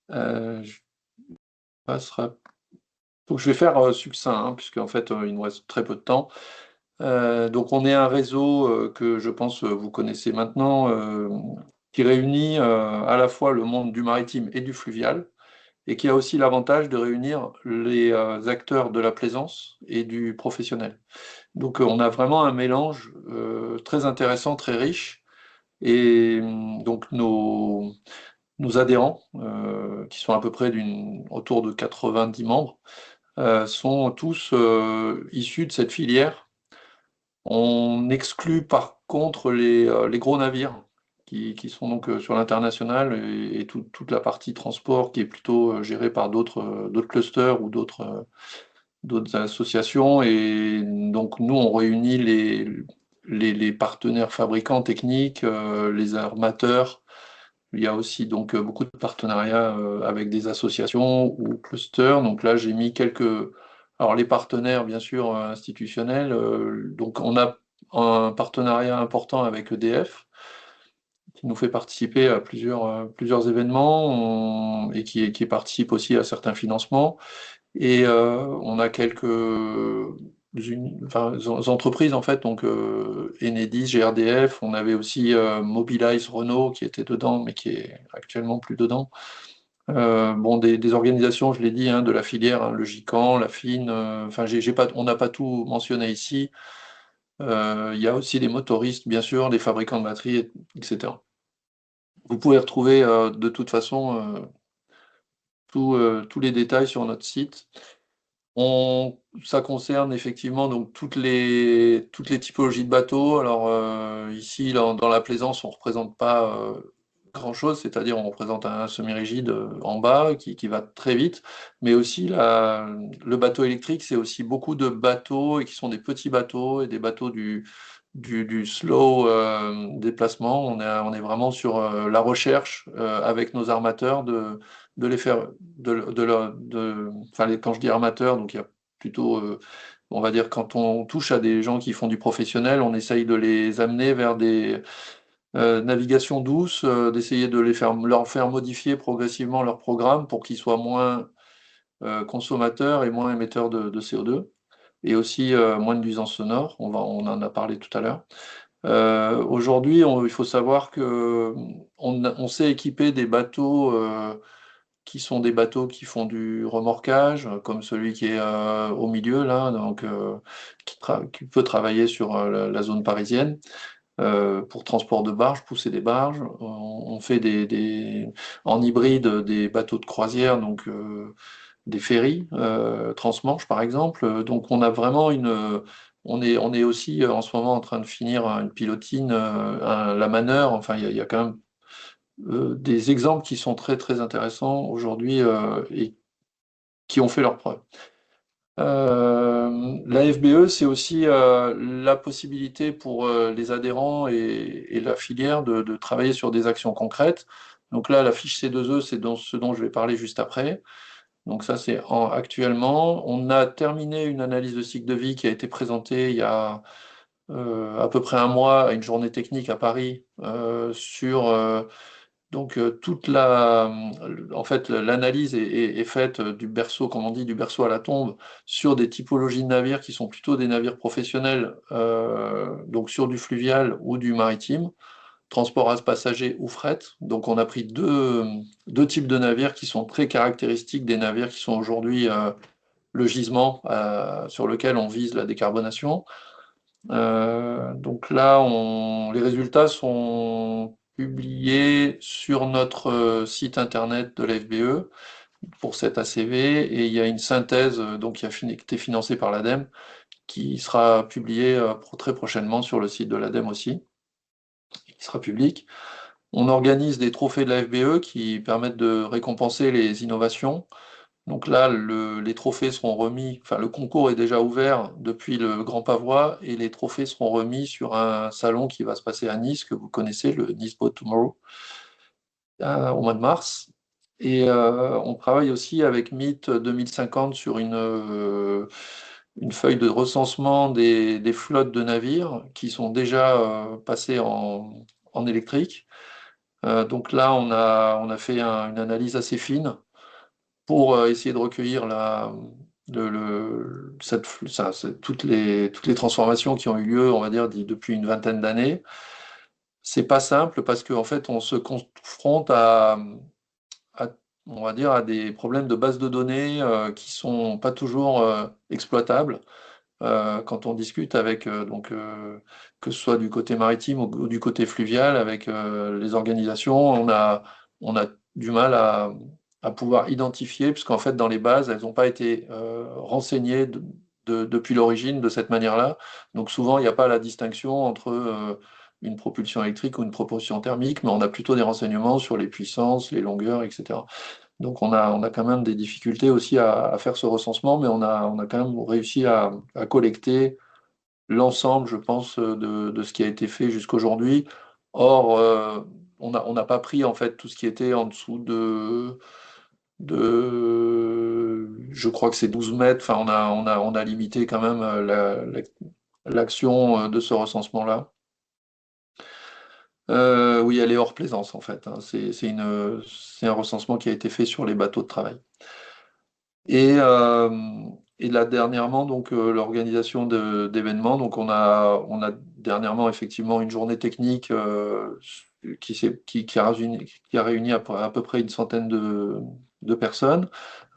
Je passera donc je vais faire, succinct, hein, puisqu'en fait, il nous reste très peu de temps. Donc on est un réseau, que je pense, vous connaissez maintenant, qui réunit, à la fois le monde du maritime et du fluvial et qui a aussi l'avantage de réunir les, acteurs de la plaisance et du professionnel. Donc, on a vraiment un mélange, très intéressant, très riche et donc nos adhérents, qui sont à peu près autour de 90 membres, sont tous, issus de cette filière. On exclut par contre les gros navires qui sont donc, sur l'international et toute la partie transport qui est plutôt, gérée par d'autres clusters ou d'autres associations et donc nous, on réunit les partenaires fabricants techniques, les armateurs. Il y a aussi donc, beaucoup de partenariats, avec des associations ou clusters. Donc là, j'ai mis quelques alors les partenaires bien sûr, institutionnels, donc on a un partenariat important avec EDF, qui nous fait participer à plusieurs événements, et qui participe aussi à certains financements. Et on a quelques entreprises en fait, donc Enedis, GRDF, on avait aussi Mobilize Renault qui était dedans, mais qui est actuellement plus dedans. Bon, des organisations, je l'ai dit, hein, de la filière, hein, le GICAN, la FIN, enfin j'ai pas, on n'a pas tout mentionné ici. Il y a aussi des motoristes, bien sûr, des fabricants de batteries, etc. Vous pouvez retrouver de toute façon tous les détails sur notre site. Ça concerne effectivement donc toutes les typologies de bateaux. Alors, ici, dans la plaisance, on représente pas, grand-chose, c'est-à-dire on représente un semi-rigide, en bas qui va très vite, mais aussi le bateau électrique, c'est aussi beaucoup de bateaux et qui sont des petits bateaux et des bateaux du slow, déplacement. On est vraiment sur, la recherche, avec nos armateurs de les faire enfin, quand je dis armateur, donc il y a plutôt, on va dire quand on touche à des gens qui font du professionnel, on essaye de les amener vers des navigations douces, d'essayer de leur faire modifier progressivement leur programme pour qu'ils soient moins consommateurs et moins émetteurs de CO2 et aussi moins de nuisances sonores. On en a parlé tout à l'heure. Aujourd'hui, il faut savoir que on sait équiper des bateaux qui sont des bateaux qui font du remorquage, comme celui qui est au milieu là, donc qui peut travailler sur la zone parisienne pour transport de barges, pousser des barges. On fait en hybride des bateaux de croisière, donc des ferries transmanche par exemple. Donc on a vraiment on est aussi en ce moment en train de finir une pilotine, la manœuvre. Enfin, il y a quand même des exemples qui sont très, très intéressants aujourd'hui, et qui ont fait leurs preuves. La FBE, c'est aussi, la possibilité pour, les adhérents et la filière de travailler sur des actions concrètes. Donc là, la fiche C2E, c'est ce dont je vais parler juste après. Donc ça, c'est actuellement. On a terminé une analyse de cycle de vie qui a été présentée il y a, à peu près un mois à une journée technique à Paris, sur, donc en fait, l'analyse est faite du berceau, comme on dit, du berceau à la tombe, sur des typologies de navires qui sont plutôt des navires professionnels, donc sur du fluvial ou du maritime, transport à passagers ou fret. Donc on a pris deux types de navires qui sont très caractéristiques des navires qui sont aujourd'hui le gisement sur lequel on vise la décarbonation. Donc là, les résultats sont publiés sur notre site internet de l'FBE pour cet ACV et il y a une synthèse donc qui a été financée par l'ADEME qui sera publiée très prochainement sur le site de l'ADEME aussi, qui sera public. On organise des trophées de la FBE qui permettent de récompenser les innovations. Donc là, les trophées seront remis, enfin le concours est déjà ouvert depuis le Grand Pavois et les trophées seront remis sur un salon qui va se passer à Nice, que vous connaissez, le Nice Boat Tomorrow, au mois de mars. Et on travaille aussi avec MIT 2050 sur une feuille de recensement des flottes de navires qui sont déjà passés en électrique. Donc là, on a fait une analyse assez fine pour essayer de recueillir toutes les transformations qui ont eu lieu, on va dire, depuis une vingtaine d'années. C'est pas simple parce qu'en fait, on se confronte à, on va dire, à des problèmes de base de données qui sont pas toujours exploitables. Quand on discute avec, que ce soit du côté maritime ou du côté fluvial, avec les organisations, on a du mal à pouvoir identifier, puisqu'en fait, dans les bases, elles n'ont pas été renseignées depuis l'origine de cette manière-là. Donc souvent, il n'y a pas la distinction entre une propulsion électrique ou une propulsion thermique, mais on a plutôt des renseignements sur les puissances, les longueurs, etc. Donc on a quand même des difficultés aussi à faire ce recensement, mais on a quand même réussi à collecter l'ensemble, je pense, de ce qui a été fait jusqu'aujourd'hui. Or, on n'a pas pris en fait tout ce qui était en dessous je crois que c'est 12 mètres. Enfin, on a limité quand même l'action de ce recensement-là. Oui, elle est hors plaisance en fait, hein. C'est un recensement qui a été fait sur les bateaux de travail. Et, euh, et là, dernièrement, donc, l'organisation d'événements. Donc, on a dernièrement effectivement une journée technique qui a réuni à peu près une centaine de personnes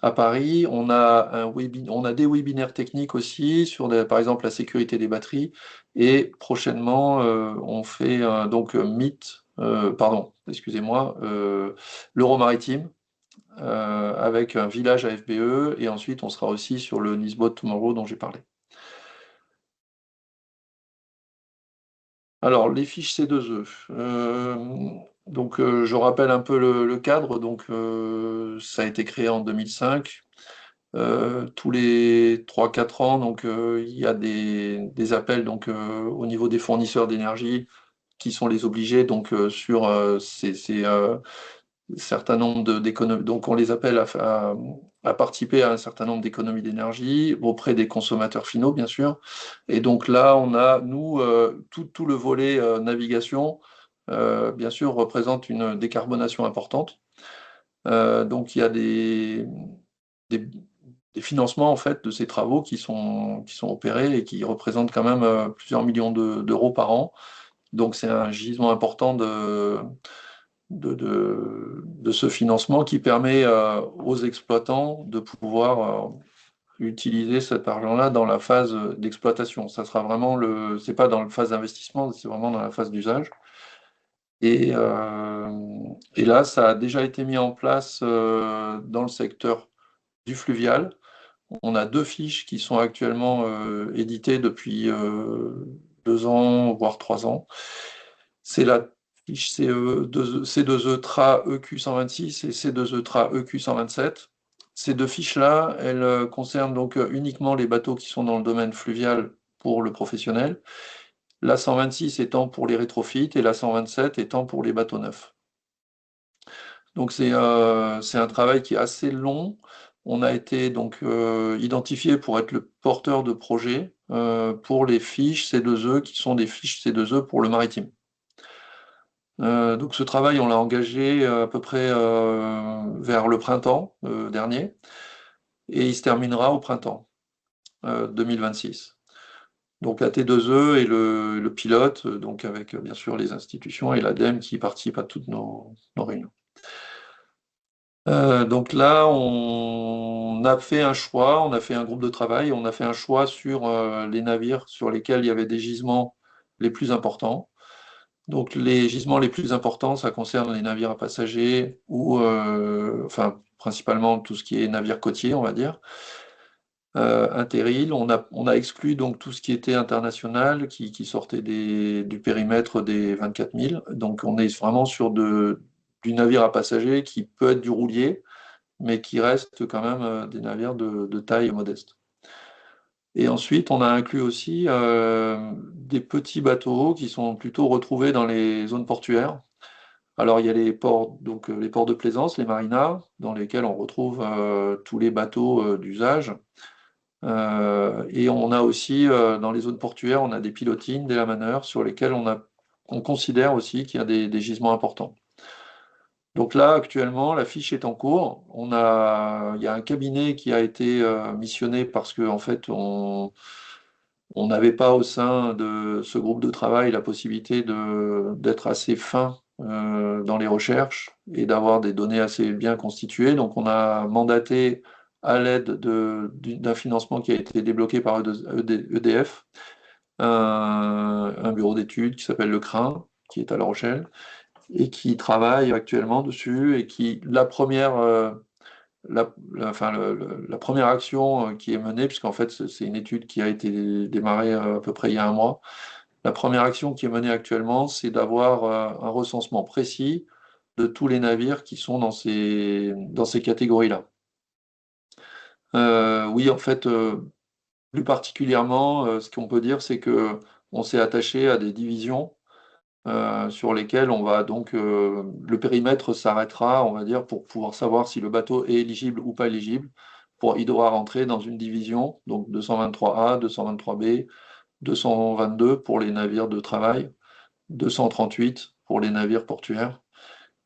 à Paris. On a des webinaires techniques aussi sur, par exemple, la sécurité des batteries. Et prochainement, on fait donc Meet, pardon, excusez-moi, l'Euro-Maritime avec un village à FBE, et ensuite on sera aussi sur le Nice Boat Tomorrow dont j'ai parlé. Alors, les fiches C2E. Donc, je rappelle un peu le cadre. Donc, ça a été créé en 2005. Tous les 3-4 ans, donc, il y a des appels donc, au niveau des fournisseurs d'énergie qui sont les obligés donc, sur ces certain nombre d'économies. Donc, on les appelle à participer à un certain nombre d'économies d'énergie auprès des consommateurs finaux, bien sûr. Et donc là, on a, nous, tout le volet navigation, bien sûr, représente une décarbonation importante. Donc, il y a des, des financements, en fait, de ces travaux qui sont opérés et qui représentent quand même plusieurs millions d'euros par an. Donc, c'est un gisement important de ce financement qui permet aux exploitants de pouvoir utiliser cet argent-là dans la phase d'exploitation. Ça sera vraiment c'est pas dans la phase d'investissement, c'est vraiment dans la phase d'usage. Et, et là, ça a déjà été mis en place dans le secteur du fluvial. On a 2 fiches qui sont actuellement éditées depuis 2 ans, voire 3 ans. C'est la fiche C2E TRA EQ126 et C2E TRA EQ127. Ces 2 fiches-là, elles concernent donc uniquement les bateaux qui sont dans le domaine fluvial pour le professionnel, la 126 étant pour les rétrofits et la 127 étant pour les bateaux neufs. Donc c'est un travail qui est assez long. On a été donc identifié pour être le porteur de projet pour les fiches C2E qui sont des fiches C2E pour le maritime. Donc ce travail, on l'a engagé à peu près vers le printemps dernier, et il se terminera au printemps 2026. Donc la T2E et le pilote, donc avec bien sûr les institutions et l'ADEME qui participent à toutes nos réunions. Donc là, on a fait un choix, on a fait un groupe de travail, on a fait un choix sur les navires sur lesquels il y avait des gisements les plus importants. Donc les gisements les plus importants, ça concerne les navires à passagers ou enfin principalement tout ce qui est navire côtier, on va dire. Interil, on a exclu donc tout ce qui était international, qui sortait du périmètre des 24 000. Donc on est vraiment sur du navire à passagers qui peut être du roulier, mais qui reste quand même des navires de taille modeste. Et ensuite, on a inclus aussi des petits bateaux qui sont plutôt retrouvés dans les zones portuaires. Alors, il y a les ports, donc les ports de plaisance, les marinas, dans lesquels on retrouve tous les bateaux d'usage. Et on a aussi, dans les zones portuaires, on a des pilotines, des lamaneurs, sur lesquels on considère aussi qu'il y a des gisements importants. Donc là, actuellement, la fiche est en cours. Il y a un cabinet qui a été missionné parce que en fait, on n'avait pas au sein de ce groupe de travail la possibilité d'être assez fin dans les recherches et d'avoir des données assez bien constituées. Donc, on a mandaté à l'aide d'un financement qui a été débloqué par EDF, un bureau d'études qui s'appelle le CRIN, qui est à La Rochelle et qui travaille actuellement dessus et qui enfin, la première action qui est menée, puisqu'en fait c'est une étude qui a été démarrée à peu près il y a un mois, la première action qui est menée actuellement, c'est d'avoir un recensement précis de tous les navires qui sont dans ces catégories-là. Oui, en fait, plus particulièrement, ce qu'on peut dire, c'est que on s'est attaché à des divisions sur lesquels on va donc le périmètre s'arrêtera, on va dire, pour pouvoir savoir si le bateau est éligible ou pas éligible. Il devra rentrer dans une division, donc 223A, 223B, 222 pour les navires de travail, 238 pour les navires portuaires.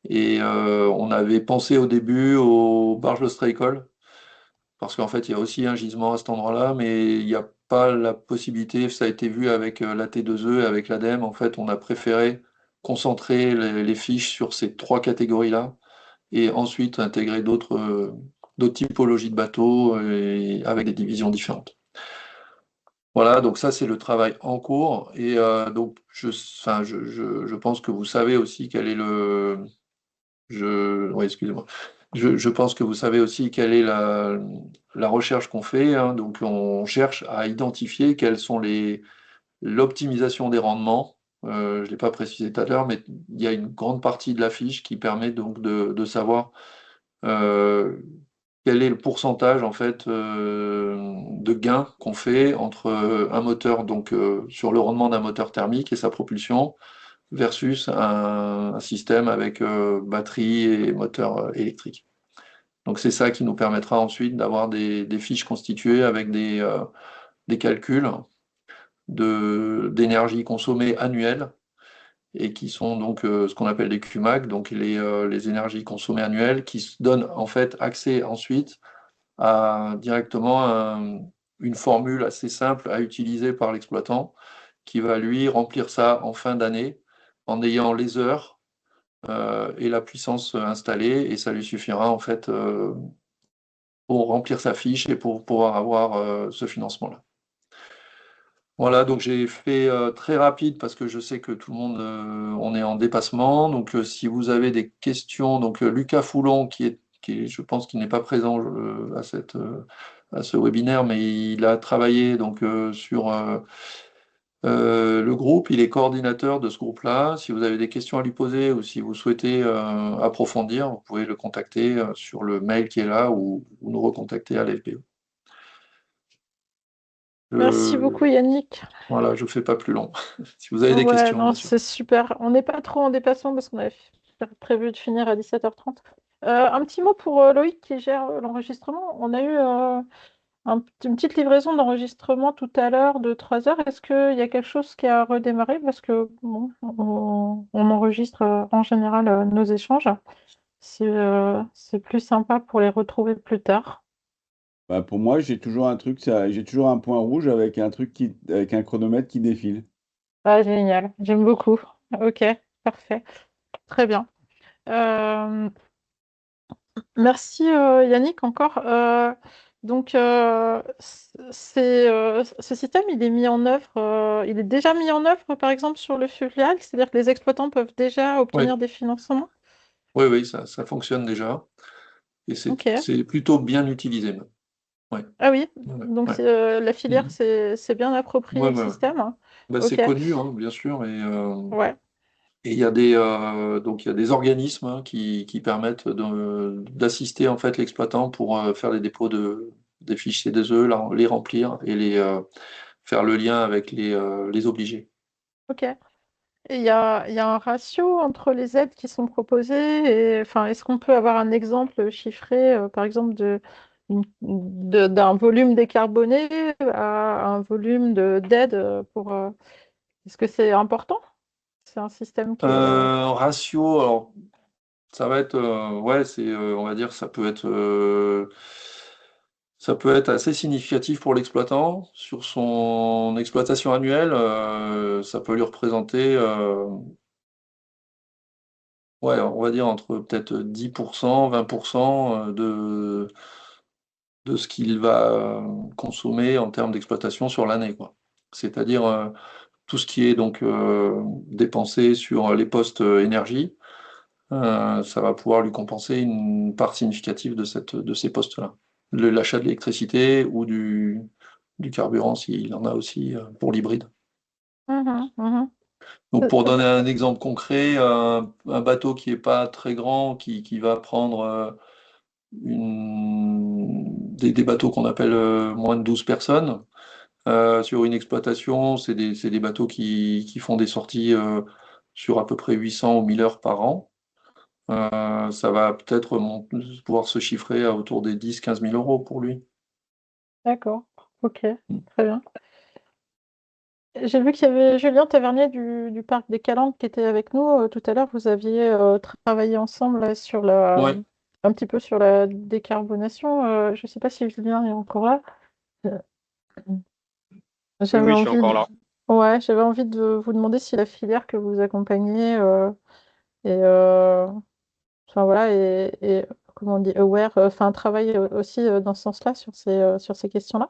Et on avait pensé au début aux barges de Straïkol, parce qu'en fait, il y a aussi un gisement à cet endroit-là, mais il n'y a pas la possibilité, ça a été vu avec la T2E et avec l'ADEME, en fait, on a préféré concentrer les fiches sur ces trois catégories-là, et ensuite intégrer d'autres typologies de bateaux avec des divisions différentes. Voilà, donc ça, c'est le travail en cours, et donc enfin, je pense que vous savez aussi quel est oui, excusez-moi. Je pense que vous savez aussi quelle est la recherche qu'on fait, hein. Donc, on cherche à identifier quelles sont l'optimisation des rendements. Je ne l'ai pas précisé tout à l'heure, mais il y a une grande partie de la fiche qui permet donc de savoir euh, quel est le pourcentage en fait de gain qu'on fait entre un moteur, donc sur le rendement d'un moteur thermique et sa propulsion, versus un système avec batterie et moteur électrique. Donc c'est ça qui nous permettra ensuite d'avoir des fiches constituées avec des calculs d'énergie consommée annuelle et qui sont donc ce qu'on appelle des QMAC, donc les énergies consommées annuelles, qui donnent en fait accès ensuite à directement une formule assez simple à utiliser par l'exploitant qui va lui remplir ça en fin d'année en ayant les heures et la puissance installée, et ça lui suffira en fait pour remplir sa fiche et pour pouvoir avoir ce financement-là. Voilà, donc j'ai fait très rapide parce que je sais que tout le monde, on est en dépassement. Donc si vous avez des questions, donc Lucas Foulon, je pense qu'il n'est pas présent à ce webinaire, mais il a travaillé donc sur le groupe, il est coordinateur de ce groupe-là. Si vous avez des questions à lui poser ou si vous souhaitez approfondir, vous pouvez le contacter sur le mail qui est là ou nous recontacter à l'FPE. Merci beaucoup, Yannick. Voilà, je ne fais pas plus long. Si vous avez des Ouais, questions, non, bien sûr. c'est super. On n'est pas trop en dépassement parce qu'on avait prévu de finir à 17h30. Un petit mot pour Loïc qui gère l'enregistrement. On a eu une petite livraison d'enregistrement tout à l'heure de 3 heures. Est-ce qu'il y a quelque chose qui a redémarré? Parce que bon, on enregistre en général nos échanges. C'est plus sympa pour les retrouver plus tard. Bah, pour moi, j'ai toujours un truc, j'ai toujours un point rouge avec avec un chronomètre qui défile. Ah, génial. J'aime beaucoup. Ok, parfait. Très bien. Euh, Merci Yannick encore. Donc ce système, il est mis en œuvre, il est déjà mis en œuvre par exemple sur le fluvial, c'est-à-dire que les exploitants peuvent déjà Oui, obtenir des financements. oui, oui, ça fonctionne déjà. Et Ok. c'est plutôt bien utilisé même. Ouais, Ah oui, ouais, donc ouais. la filière Mhm. c'est bien approprié Ouais, le ouais, ouais. système, hein. Bah, c'est Ok. connu, hein, bien sûr, Ouais. et donc il y a des organismes hein, qui permettent d'assister en fait l'exploitant pour faire les dépôts des fichiers des œufs, les remplir et faire le lien avec les obligés. Ok. Et il y a un ratio entre les aides qui sont proposées et enfin, est-ce qu'on peut avoir un exemple chiffré, par exemple, d'un volume décarboné à un volume d'aide est-ce que c'est important? C'est un système qui est. Ratio, alors Ça va être, ouais, on va dire, ça peut être assez significatif pour l'exploitant. Sur son exploitation annuelle, ça peut lui représenter, ouais, on va dire entre peut-être 10%, 20% de ce qu'il va consommer en termes d'exploitation sur l'année, quoi. C'est-à-dire tout ce qui est donc dépensé sur les postes énergie, ça va pouvoir lui compenser une part significative de ces postes-là. L'achat de l'électricité ou du carburant s'il en a aussi pour l'hybride. Mhm, mhm. Donc Ça- pour ça- donner un exemple concret, un bateau qui est pas très grand, qui va prendre des bateaux qu'on appelle moins de 12 personnes, sur une exploitation, c'est des bateaux qui font des sorties sur à peu près 800 ou 1000 heures par an. Ça va peut-être pouvoir se chiffrer à autour des 10-15 000 euros pour lui. D'accord, ok, très bien. J'ai vu qu'il y avait Julien Tavernier du parc des Calanques qui était avec nous tout à l'heure. Vous aviez travaillé ensemble là, Ouais, un petit peu sur la décarbonation. Je ne sais pas si Julien est encore là. Euh, Oui, J'avais oui, je suis envie encore de... là. Ouais, j'avais envie de vous demander si la filière que vous accompagnez et enfin voilà et comment on dit aware, enfin travaille aussi dans ce sens-là sur ces questions-là.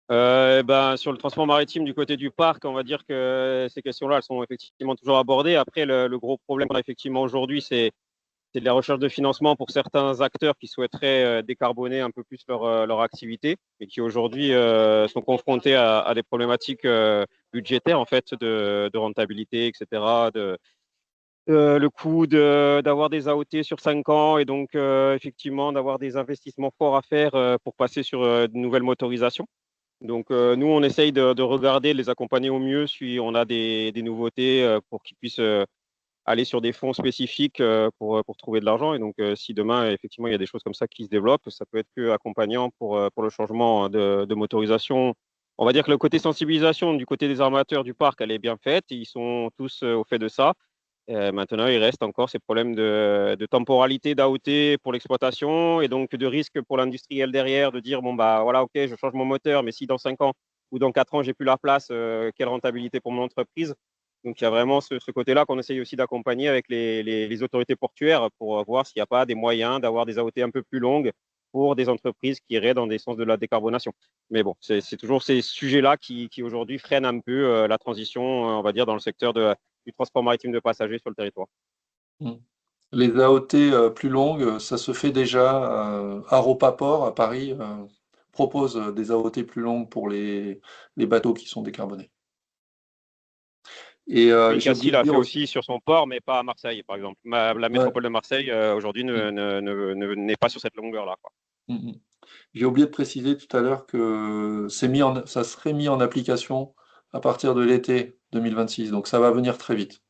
Ben, sur le transport maritime du côté du parc, on va dire que ces questions-là, elles sont effectivement toujours abordées. Après, le gros problème qu'on a effectivement aujourd'hui, c'est de la recherche de financement pour certains acteurs qui souhaiteraient décarboner un peu plus leur activité et qui aujourd'hui sont confrontés à des problématiques budgétaires en fait de rentabilité, etc. Le coût d'avoir des AOT sur 5 ans et donc effectivement d'avoir des investissements forts à faire pour passer sur de nouvelles motorisations. Donc nous, on essaye de regarder, de les accompagner au mieux si on a des nouveautés pour qu'ils puissent aller sur des fonds spécifiques pour trouver de l'argent. Et donc si demain, effectivement, il y a des choses comme ça qui se développent, ça peut être que accompagnant pour le changement de motorisation. On va dire que le côté sensibilisation du côté des armateurs du parc, elle est bien faite. Ils sont tous au fait de ça. Maintenant, il reste encore ces problèmes de temporalité d'AOT pour l'exploitation et donc de risque pour l'industriel derrière de dire, bon, bah voilà, ok, je change mon moteur, mais si dans 5 ans ou dans 4 ans, j'ai plus la place, quelle rentabilité pour mon entreprise? Donc, il y a vraiment ce côté-là qu'on essaye aussi d'accompagner avec les autorités portuaires pour voir s'il n'y a pas des moyens d'avoir des AOT un peu plus longues pour des entreprises qui iraient dans des sens de la décarbonation. Mais bon, c'est toujours ces sujets-là qui aujourd'hui freinent un peu la transition, on va dire, dans le secteur du transport maritime de passagers sur le territoire. Mm. Les AOT plus longues, ça se fait déjà. Aropaport à Paris propose des AOT plus longues pour les bateaux qui sont décarbonés. Et Oui, j'ai Cassis oublié de l'a dire fait aussi. aussi sur son port, mais pas à Marseille, par exemple. La Ouais. métropole de Marseille, aujourd'hui, Mm, n'est pas sur cette longueur-là, quoi. mm, mm. J'ai oublié de préciser tout à l'heure que ça serait mis en application à partir de l'été 2026, donc ça va venir très vite.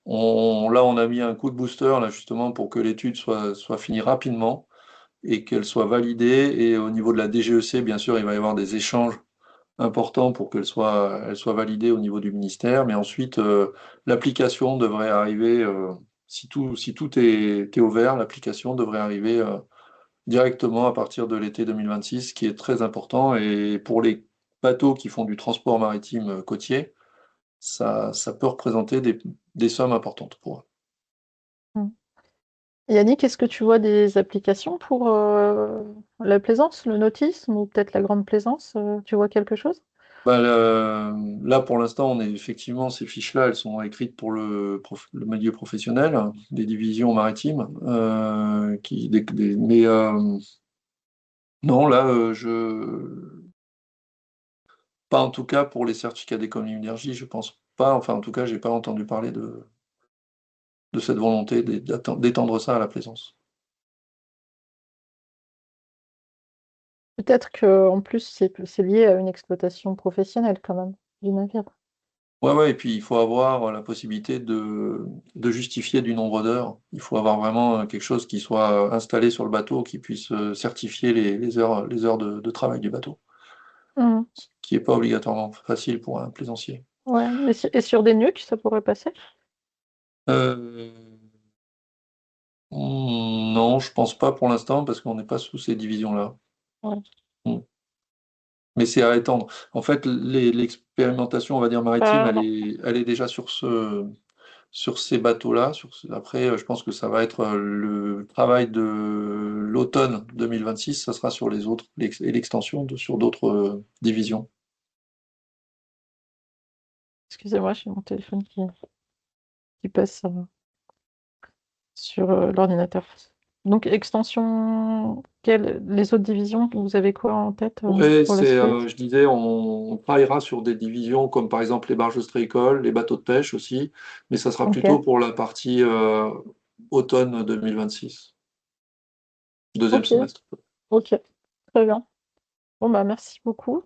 Là, on a mis un coup de booster là justement pour que l'étude soit finie rapidement et qu'elle soit validée. Et au niveau de la DGEC, bien sûr, il va y avoir des échanges importants pour elle soit validée au niveau du ministère. Mais ensuite, l'application devrait arriver, si tout est au vert, l'application devrait arriver directement à partir de l'été 2026, ce qui est très important. Et pour les bateaux qui font du transport maritime côtier, ça peut représenter des sommes importantes pour eux. Mm. Yannick, est-ce que tu vois des applications pour la plaisance, le nautisme ou peut-être la grande plaisance? Tu vois quelque chose? Bah, là, pour l'instant, on est effectivement, ces fiches-là, elles sont écrites pour le milieu professionnel, hein, des divisions maritimes, mais non, là, pas en tout cas pour les certificats d'économie d'énergie, je pense pas. Enfin, en tout cas, j'ai pas entendu parler de cette volonté d'étendre ça à la plaisance. Peut-être qu'en plus, c'est lié à une exploitation professionnelle quand même du navire. Ouais, ouais, et puis il faut avoir la possibilité de justifier du nombre d'heures. Il faut avoir vraiment quelque chose qui soit installé sur le bateau, qui puisse certifier les heures de travail du bateau, Mhm. qui n'est pas obligatoirement facile pour un plaisancier. Ouais, mais et sur des nuques, ça pourrait passer? Euh, Non, je pense pas pour l'instant parce qu'on n'est pas sous ces divisions-là. Ouais. Mais c'est à étendre. En fait, l'expérimentation, on va dire maritime, Bah, elle est déjà sur ces bateaux-là. Après, je pense que ça va être le travail de l'automne 2026, ça sera sur les autres, et l'extension sur d'autres divisions. excusez-moi, j'ai mon téléphone qui passe sur l'ordinateur. Donc, extension, les autres divisions, vous avez quoi en tête Ouais, pour la suite? je disais, on travaillera sur des divisions comme par exemple les barges ostréicoles, les bateaux de pêche aussi, mais ça sera Ok, plutôt pour la partie automne 2026, deuxième ok, semestre. ok, très bien. Bon, bah, merci beaucoup.